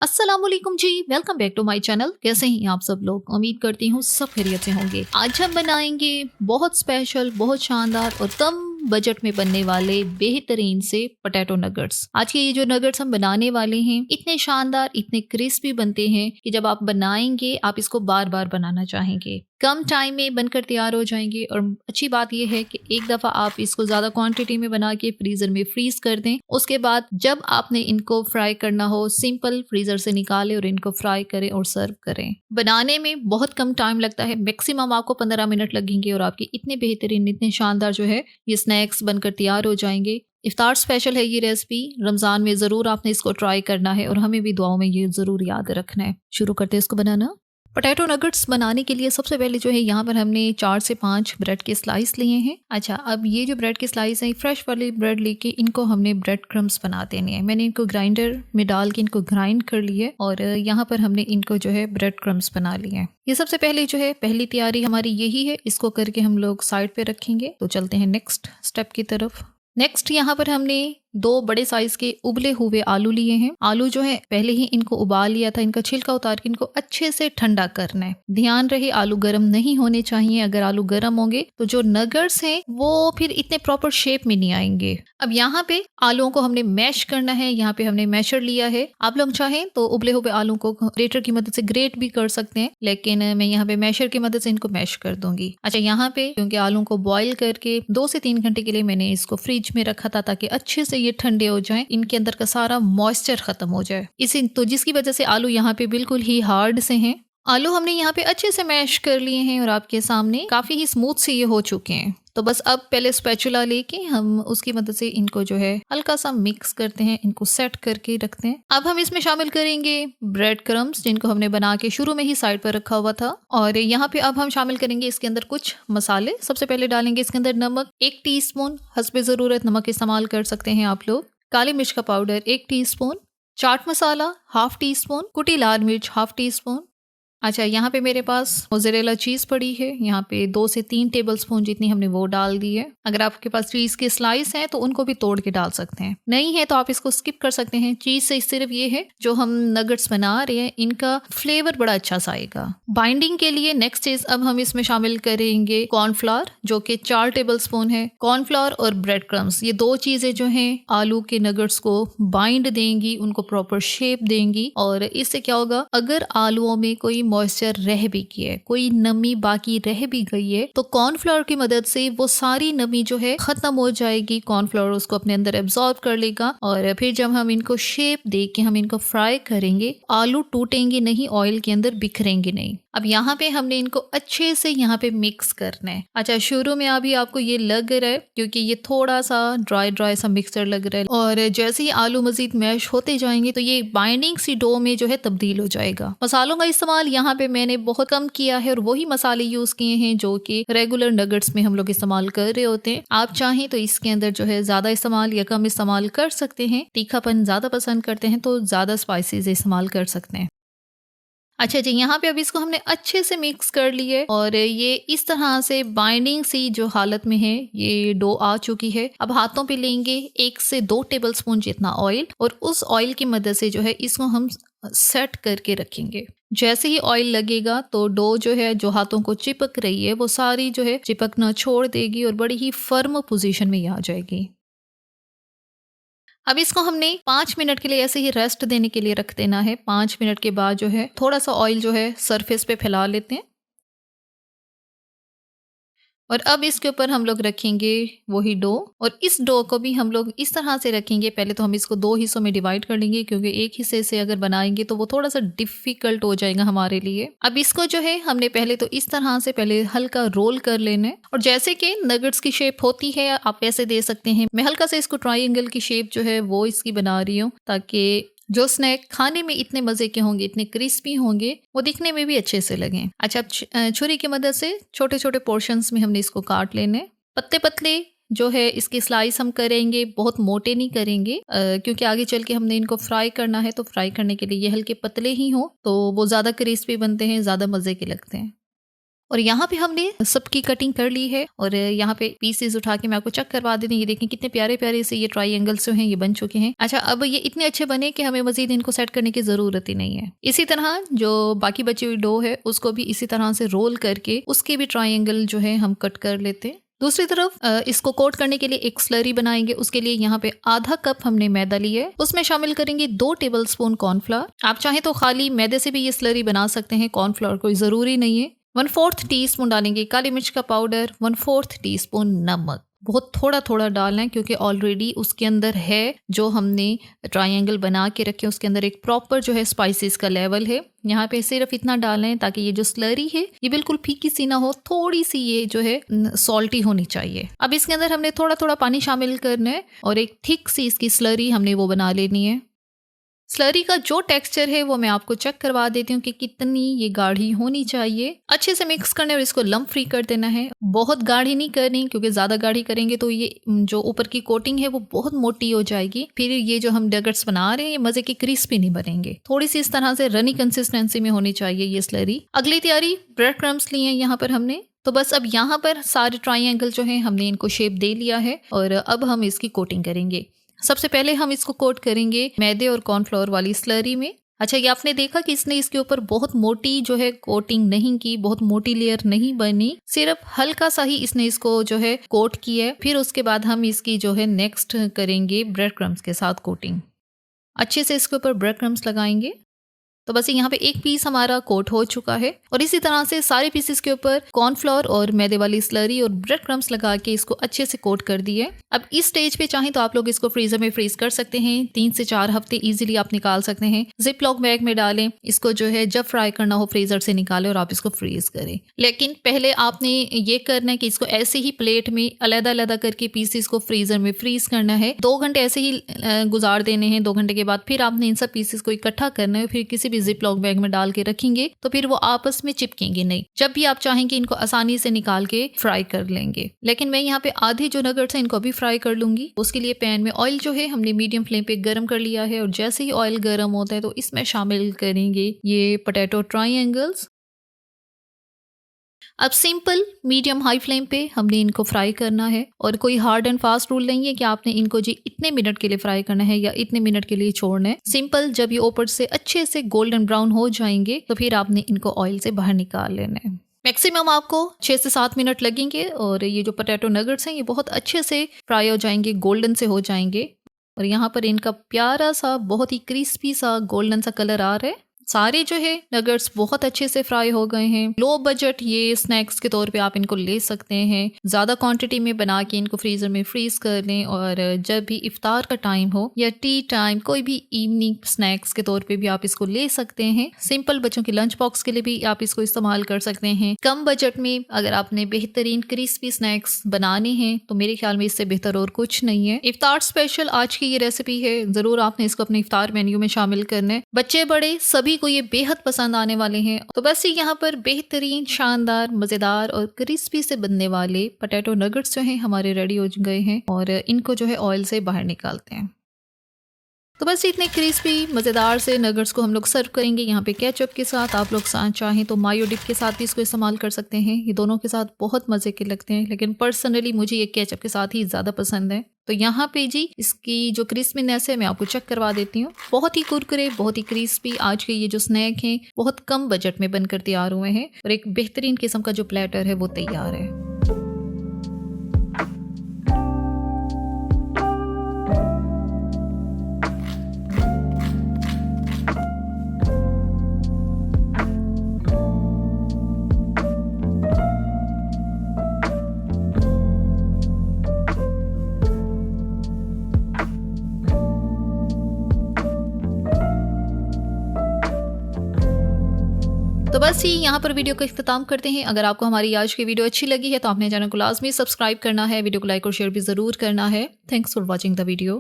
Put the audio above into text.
अस्सलाम वालेकुम ji, welcome back to my channel. कैसे हैं आप सब लोग? उम्मीद करती हूँ सब खैरियत से होंगे। आज हम बनाएंगे बहुत स्पेशल, बहुत शानदार और कम बजट में बनने वाले बेहतरीन से पोटैटो नगेट्स। आज के ये जो नगेट्स हम बनाने वाले हैं इतने शानदार, इतने क्रिस्पी बनते हैं कि जब आप बनाएंगे आप इसको बार बार बनाना चाहेंगे। कम टाइम में बनकर तैयार हो जाएंगे और अच्छी बात यह है कि एक दफ़ा आप इसको ज़्यादा क्वांटिटी में बना के फ्रीज़र में फ्रीज कर दें। उसके बाद जब आपने इनको फ्राई करना हो, सिंपल फ्रीज़र से निकालें और इनको फ्राई करें और सर्व करें। बनाने में बहुत कम टाइम लगता है, मैक्सिमम आपको 15 मिनट लगेंगे और आपके इतने बेहतरीन, इतने शानदार जो है ये स्नैक्स बनकर तैयार हो जाएंगे। इफ्तार स्पेशल है ये रेसिपी। रमज़ान में ज़रूर आपने इसको ट्राई करना है और हमें भी दुआओं में ये ज़रूर याद रखना है। शुरू करते हैं इसको बनाना। पोटैटो नगेट्स बनाने के लिए सबसे पहले जो है यहाँ पर हमने 4 से 5 ब्रेड के स्लाइस लिए हैं। अच्छा, अब ये जो ब्रेड के स्लाइस हैं, फ्रेश वाले ब्रेड लेके इनको हमने ब्रेड क्रम्स बना देने हैं। मैंने इनको ग्राइंडर में डाल के इनको ग्राइंड कर लिया और यहाँ पर हमने इनको जो है ब्रेड क्रम्स बना लिए हैं। ये सबसे पहले जो है पहली तैयारी हमारी यही है, इसको करके हम लोग साइड पे रखेंगे। तो चलते हैं नेक्स्ट स्टेप की तरफ। नेक्स्ट यहाँ पर हमने 2 बड़े साइज के उबले हुए आलू लिए हैं। आलू जो है पहले ही इनको उबाल लिया था, इनका छिलका उतार के इनको अच्छे से ठंडा करना है। ध्यान रहे आलू गर्म नहीं होने चाहिए। अगर आलू गर्म होंगे तो जो नगेट्स हैं वो फिर इतने प्रॉपर शेप में नहीं आएंगे। अब यहाँ पे आलूओं को हमने मैश करना है। यहाँ पे हमने मैशर लिया है। आप लोग चाहें तो उबले हुए आलू को ग्रेटर की मदद से ग्रेट भी कर सकते हैं, लेकिन मैं यहाँ पे मैशर की मदद से इनको मैश कर दूंगी। अच्छा, यहाँ पे क्योंकि आलू को बॉईल करके 2 से 3 घंटे के लिए मैंने इसको फ्रिज में रखा था ताकि अच्छे से ये ठंडे हो जाएं, इनके अंदर का सारा मॉइस्चर खत्म हो जाए। इसी तो जिसकी वजह से आलू यहाँ पे बिल्कुल ही हार्ड से हैं। आलू हमने यहाँ पे अच्छे से मैश कर लिए हैं और आपके सामने काफी ही स्मूथ से ये हो चुके हैं। तो बस अब पहले स्पैचुला लेके हम उसकी मदद से इनको जो है हल्का सा मिक्स करते हैं, इनको सेट करके रखते हैं। अब हम इसमें शामिल करेंगे ब्रेड क्रम्स, जिनको हमने बना के शुरू में ही साइड पर रखा हुआ था। और यहाँ पे अब हम शामिल करेंगे इसके अंदर कुछ मसाले। सबसे पहले डालेंगे इसके अंदर नमक 1 टीस्पून, हस्बे ज़रूरत नमक इस्तेमाल कर सकते हैं आप लोग। काली मिर्च का powder 1 teaspoon, chaat masala 1/2 teaspoon, कुटी लाल मिर्च 1/2 टीस्पून। अच्छा, यहाँ पे मेरे पास मोज़रेला चीज़ पड़ी है। यहाँ पे 2 से 3 टेबलस्पून जितनी हमने वो डाल दी है। अगर आपके पास चीज़ के स्लाइस हैं तो उनको भी तोड़ के डाल सकते हैं, नहीं है तो आप इसको स्किप कर सकते हैं। चीज़ से सिर्फ ये है जो हम नगेट्स बना रहे हैं इनका फ्लेवर बड़ा अच्छा सा आएगा। बाइंडिंग के लिए नेक्स्ट चीज़ अब हम इसमें शामिल करेंगे कॉर्नफ्लावर, जो कि 4 टेबलस्पून है। कॉर्नफ्लावर और ब्रेड क्रम्स, ये 2 चीज़ें जो हैं आलू के नगेट्स को बाइंड देंगी, उनको प्रॉपर शेप देंगी। और इससे क्या होगा, अगर आलूओं में कोई मॉइस्चर रह भी गया है, कोई नमी बाकी रह भी गई है, तो कॉर्नफ्लावर की मदद से वो सारी नमी जो है खत्म हो जाएगी। कॉर्नफ्लावर उसको अपने अंदर एब्जॉर्ब कर लेगा और फिर जब हम इनको शेप दे के हम इनको फ्राई करेंगे, आलू टूटेंगे नहीं, ऑयल के अंदर बिखरेंगे नहीं। अब यहाँ पे हमने इनको अच्छे से यहाँ पे मिक्स करना है। अच्छा, शुरू में अभी आपको ये लग रहा है क्योंकि ये थोड़ा सा ड्राई ड्राई सा मिक्सचर लग रहा है, और जैसे ही आलू मजीद मैश होते जाएंगे तो ये बाइंडिंग सी डो में जो है तब्दील हो जाएगा। मसालों का इस्तेमाल यहाँ पे मैंने बहुत कम किया है और वही मसाले यूज किए हैं जो कि रेगुलर नगेट्स में हम लोग इस्तेमाल कर रहे होते हैं। आप चाहें तो इसके अंदर जो है ज्यादा इस्तेमाल या कम इस्तेमाल कर सकते हैं। तीखापन ज्यादा पसंद करते हैं तो ज्यादा स्पाइसेस इस्तेमाल कर सकते हैं। अच्छा जी, यहाँ पे अब इसको हमने अच्छे से मिक्स कर लिए और ये इस तरह से बाइंडिंग सी जो हालत में है, ये डो आ चुकी है। अब हाथों पे लेंगे 1 से 2 टेबलस्पून जितना ऑयल और उस ऑयल की मदद से जो है इसको हम सेट करके रखेंगे। जैसे ही ऑयल लगेगा तो डो जो है, जो हाथों को चिपक रही है, वो सारी जो है चिपकना छोड़ देगी और बड़ी ही फर्म पोजीशन में आ जाएगी। अब इसको हमने 5 मिनट के लिए ऐसे ही रेस्ट देने के लिए रख देना है। 5 मिनट के बाद जो है थोड़ा सा ऑयल जो है सरफेस पे फैला लेते हैं और अब इसके ऊपर हम लोग रखेंगे वही डो, और इस डो को भी हम लोग इस तरह से रखेंगे। पहले तो हम इसको 2 हिस्सों में डिवाइड कर लेंगे क्योंकि एक हिस्से से अगर बनाएंगे तो वो थोड़ा सा डिफिकल्ट हो जाएगा हमारे लिए। अब इसको जो है हमने पहले तो इस तरह से पहले हल्का रोल कर लेना है और जैसे कि नगेट्स की शेप होती है आप वैसे दे सकते हैं। मैं हल्का से इसको ट्राइंगल की शेप जो है वो इसकी बना रही हूँ ताकि जो स्नैक खाने में इतने मजे के होंगे, इतने क्रिस्पी होंगे, वो दिखने में भी अच्छे से लगें। अच्छा, अब छुरी की मदद से छोटे छोटे पोर्शंस में हमने इसको काट लेने। पतले पतले जो है इसके स्लाइस हम करेंगे, बहुत मोटे नहीं करेंगे क्योंकि आगे चल के हमने इनको फ्राई करना है। तो फ्राई करने के लिए ये हल्के पतले ही हो तो वो ज़्यादा क्रिस्पी बनते हैं, ज़्यादा मज़े के लगते हैं। और यहाँ पे हमने सबकी कटिंग कर ली है और यहाँ पे पीसेस उठा के मैं आपको चेक करवा देती हूँ। ये देखें कितने प्यारे प्यारे से ये ट्रायंगल्स जो हैं ये बन चुके हैं। अच्छा, अब ये इतने अच्छे बने कि हमें मजीद इनको सेट करने की जरूरत ही नहीं है। इसी तरह जो बाकी बची हुई डो है उसको भी इसी तरह से रोल करके उसके भी ट्रायंगल जो है हम कट कर लेते हैं। दूसरी तरफ इसको कोट करने के लिए एक स्लरी बनाएंगे। उसके लिए यहाँ पे आधा कप हमने मैदा लिया है, उसमें शामिल करेंगे 2 टेबलस्पून कॉर्नफ्लावर। आप चाहें तो खाली मैदे से भी ये स्लरी बना सकते हैं, कॉर्नफ्लावर कोई ज़रूरी नहीं है। 1/4 टीस्पून डालेंगे काली मिर्च का पाउडर, 1/4 टीस्पून नमक। बहुत थोड़ा थोड़ा डालना है क्योंकि ऑलरेडी उसके अंदर है जो हमने ट्रायंगल बना के रखे, उसके अंदर एक प्रॉपर जो है स्पाइसेस का लेवल है। यहाँ पे सिर्फ इतना डालना है ताकि ये जो स्लरी है ये बिल्कुल फीकी सी ना हो, थोड़ी सी ये जो है सॉल्टी होनी चाहिए। अब इसके अंदर हमने थोड़ा थोड़ा पानी शामिल करना है और एक थिक सी इसकी स्लरी हमने वो बना लेनी है। स्लरी का जो टेक्सचर है वो मैं आपको चेक करवा देती हूँ कि कितनी ये गाढ़ी होनी चाहिए। अच्छे से मिक्स करना है और इसको लम्प फ्री कर देना है। बहुत गाढ़ी नहीं करनी क्योंकि ज़्यादा गाढ़ी करेंगे तो ये जो ऊपर की कोटिंग है वो बहुत मोटी हो जाएगी, फिर ये जो हम नगेट्स बना रहे हैं ये मज़े के क्रिस्पी नहीं बनेंगे। थोड़ी सी इस तरह से रनी कंसिस्टेंसी में होनी चाहिए ये स्लरी। अगली तैयारी, ब्रेड क्रम्स लिए हैं यहाँ पर हमने। तो बस अब यहाँ पर सारे ट्रायंगल जो है हमने इनको शेप दे लिया है और अब हम इसकी कोटिंग करेंगे। सबसे पहले हम इसको कोट करेंगे मैदे और कॉर्नफ्लोर वाली स्लरी में। अच्छा, ये आपने देखा कि इसने इसके ऊपर बहुत मोटी जो है कोटिंग नहीं की, बहुत मोटी लेयर नहीं बनी, सिर्फ हल्का सा ही इसने इसको जो है कोट किया है। फिर उसके बाद हम इसकी जो है नेक्स्ट करेंगे ब्रेड क्रम्स के साथ कोटिंग। अच्छे से इसके ऊपर ब्रेड क्रम्स लगाएंगे। तो बस यहाँ पे एक पीस हमारा कोट हो चुका है और इसी तरह से सारे पीसेस के ऊपर कॉर्नफ्लोर और मैदे वाली स्लरी और ब्रेड क्रम्स लगा के इसको अच्छे से कोट कर दिए। अब इस स्टेज पे चाहें तो आप लोग इसको फ्रीजर में फ्रीज कर सकते हैं। 3 से 4 हफ्ते इजीली आप निकाल सकते हैं। जिप लॉक बैग में डालें, इसको जो है जब फ्राई करना हो फ्रीजर से निकालें और आप इसको फ्रीज करें। लेकिन पहले आपने ये करना है कि इसको ऐसे ही प्लेट में अलग अलग करके पीसेस को फ्रीजर में फ्रीज करना है। 2 घंटे ऐसे ही गुजार देने हैं। 2 घंटे के बाद फिर आपने इन सब पीसेस को इकट्ठा करना है, फिर किसी भी जिप लॉक बैग में डाल के रखेंगे तो फिर वो आपस में चिपकेंगे नहीं। जब भी आप चाहेंगे इनको आसानी से निकाल के फ्राई कर लेंगे। लेकिन मैं यहाँ पे आधे जो नगेट्स हैं इनको अभी फ्राई कर लूंगी। उसके लिए पैन में ऑयल जो है हमने मीडियम फ्लेम पे गर्म कर लिया है और जैसे ही ऑयल गर्म होता है तो इसमें शामिल करेंगे ये पोटैटो ट्रायंगल्स। अब सिंपल मीडियम हाई फ्लेम पे हमने इनको फ्राई करना है और कोई हार्ड एंड फास्ट रूल नहीं है कि आपने इनको जी इतने मिनट के लिए फ्राई करना है या इतने मिनट के लिए छोड़ना है। सिंपल जब ये ऊपर से अच्छे से गोल्डन ब्राउन हो जाएंगे तो फिर आपने इनको ऑयल से बाहर निकाल लेना है। मैक्सिमम आपको 6 से 7 मिनट लगेंगे और ये जो पोटैटो नगेट्स हैं ये बहुत अच्छे से फ्राई हो जाएंगे, गोल्डन से हो जाएंगे और यहाँ पर इनका प्यारा सा बहुत ही क्रिस्पी सा गोल्डन सा कलर आ रहा है। सारे जो है नगेट्स बहुत अच्छे से फ्राई हो गए हैं। लो बजट ये स्नैक्स के तौर पे आप इनको ले सकते हैं। ज़्यादा क्वांटिटी में बना के इनको फ्रीज़र में फ्रीज कर लें और जब भी इफ्तार का टाइम हो या टी टाइम, कोई भी इवनिंग स्नैक्स के तौर पे भी आप इसको ले सकते हैं। सिंपल बच्चों के लंच बॉक्स के लिए भी आप इसको इस्तेमाल कर सकते हैं। कम बजट में अगर आपने बेहतरीन क्रिस्पी स्नैक्स बनाने हैं तो मेरे ख्याल में इससे बेहतर और कुछ नहीं है। इफ्तार स्पेशल आज की ये रेसिपी है, ज़रूर आपने इसको अपने इफ्तार मेन्यू में शामिल करना है। बच्चे बड़े सभी को ये बेहद पसंद आने वाले हैं। तो बस ये यहाँ पर बेहतरीन, शानदार, मज़ेदार और क्रिस्पी से बनने वाले पोटैटो नगेट्स जो हैं हमारे रेडी हो गए हैं और इनको जो है ऑयल से बाहर निकालते हैं। तो बस इतने क्रिस्पी मज़ेदार से नगेट्स को हम लोग सर्व करेंगे यहाँ पे केचप के साथ। आप लोग चाहें तो मायो डिप के साथ भी इसको इस्तेमाल कर सकते हैं। ये दोनों के साथ बहुत मज़े के लगते हैं, लेकिन पर्सनली मुझे ये केचप के साथ ही ज़्यादा पसंद है। तो यहाँ पे जी इसकी जो क्रिस्पीनेस है मैं आपको चेक करवा देती हूँ। बहुत ही कुरकुरे, बहुत ही क्रिस्पी आज के ये जो स्नैक हैं बहुत कम बजट में बनकर तैयार हुए हैं और एक बेहतरीन किस्म का जो प्लेटर है वो तैयार है। तो बस ही यहाँ पर वीडियो का इख्तिताम करते हैं। अगर आपको हमारी आज की वीडियो अच्छी लगी है तो आपने चैनल को लाजमी सब्सक्राइब करना है, वीडियो को लाइक और शेयर भी ज़रूर करना है। Thanks for watching the video.